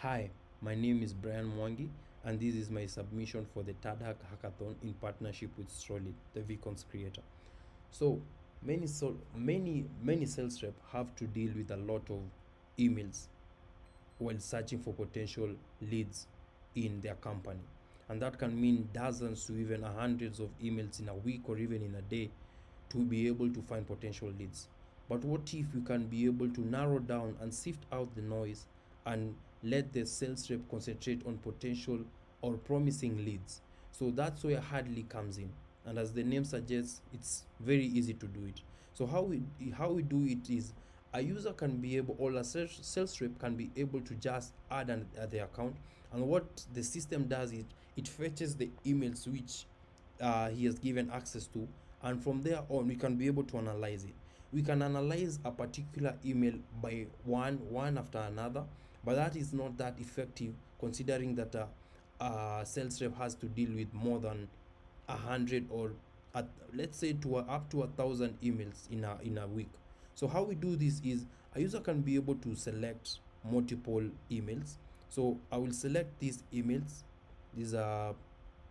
Hi, my name is Brian Mwangi, and this is my submission for the TADHack hackathon in partnership with Solid, the Vcons creator. So many sales rep have to deal with a lot of emails while searching for potential leads in their company, and that can mean dozens to even hundreds of emails in a week or even in a day to be able to find potential leads. But what if you can be able to narrow down and sift out the noise and let the sales rep concentrate on potential or promising leads? So that's where hardly comes in. And as the name suggests, it's very easy to do it. So how we do it is a user can be able, or a sales rep can be able to just add the account, and what the system does is it fetches the emails which he has given access to, and from there on we can be able to analyze it. We can analyze a particular email by one after another, but that is not that effective considering that a sales rep has to deal with more than 100 or let's say up to 1,000 emails in a week. So how we do this is a user can be able to select multiple emails. So I will select these emails. These are,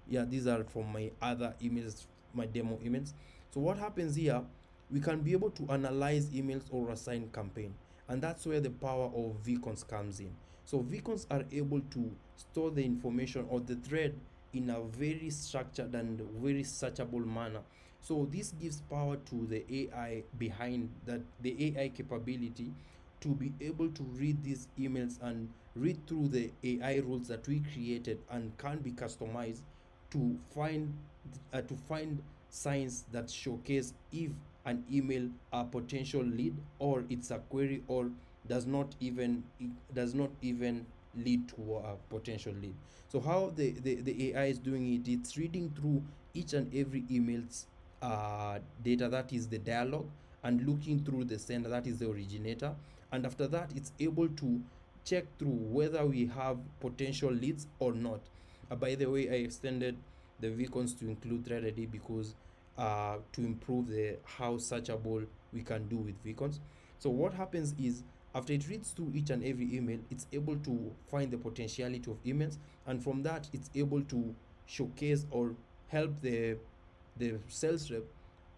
yeah, these are from my other emails, my demo emails. So what happens here, we can be able to analyze emails or assign campaign, and that's where the power of vcons comes in. So vcons are able to store the information or the thread in a very structured and very searchable manner. So this gives power to the AI behind that, the AI capability to be able to read these emails and read through the AI rules that we created and can be customized to find signs that showcase if an email a potential lead, or it's a query, or does not even lead to a potential lead. So how the AI is doing it, it's reading through each and every email's data, that is the dialogue, and looking through the sender, that is the originator, and after that it's able to check through whether we have potential leads or not. By the way, I extended the vcons to include thread ID because to improve the how searchable we can do with vcons. So what happens is after it reads through each and every email, it's able to find the potentiality of emails, and from that it's able to showcase or help the sales rep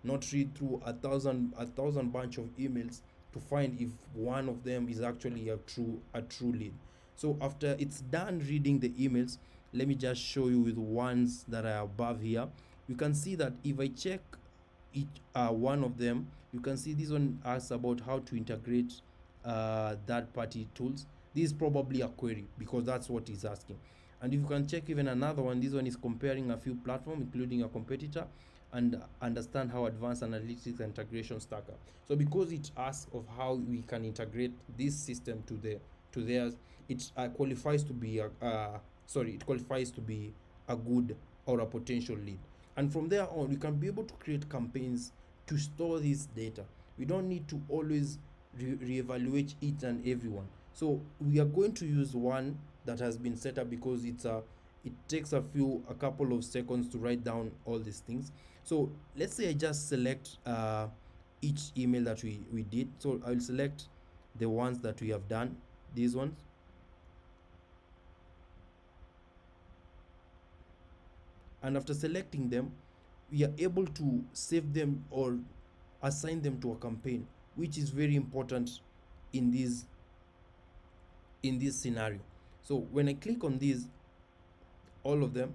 not read through a thousand bunch of emails to find if one of them is actually a true lead. So after it's done reading the emails, let me just show you with ones that are above here. You can see that if I check each one of them, you can see this one asks about how to integrate third party tools. This is probably a query because that's what he's asking. And if you can check even another one, this one is comparing a few platforms including a competitor and understand how advanced analytics and integration stack up. So because it asks of how we can integrate this system to theirs, it qualifies to be it qualifies to be a good or a potential lead. And from there on, we can be able to create campaigns to store this data. We don't need to always reevaluate each and every one. So we are going to use one that has been set up because it takes a couple of seconds to write down all these things. So let's say I just select each email that we did. So I'll select the ones that we have done, these ones. And after selecting them, we are able to save them or assign them to a campaign, which is very important in this scenario. So when I click on these, all of them,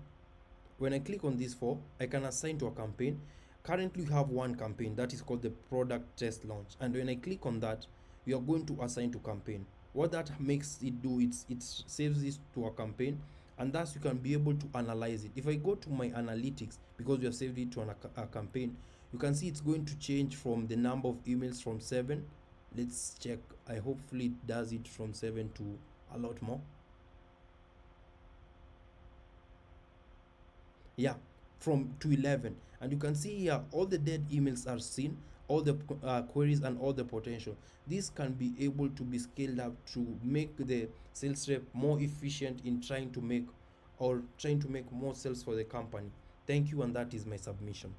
when I click on these four, I can assign to a campaign. Currently we have one campaign that is called the product test launch, and when I click on that, we are going to assign to campaign. What that makes it do, it saves this to a campaign, and thus you can be able to analyze it. If I go to my analytics, because we have saved it to a campaign, you can see it's going to change from the number of emails from 7. Let's check. I hopefully it does it from 7 to a lot more. Yeah, from to 11, and you can see here all the dead emails are seen, all the queries and all the potential. This can be able to be scaled up to make the sales rep more efficient in trying to make more sales for the company. Thank you, and that is my submission.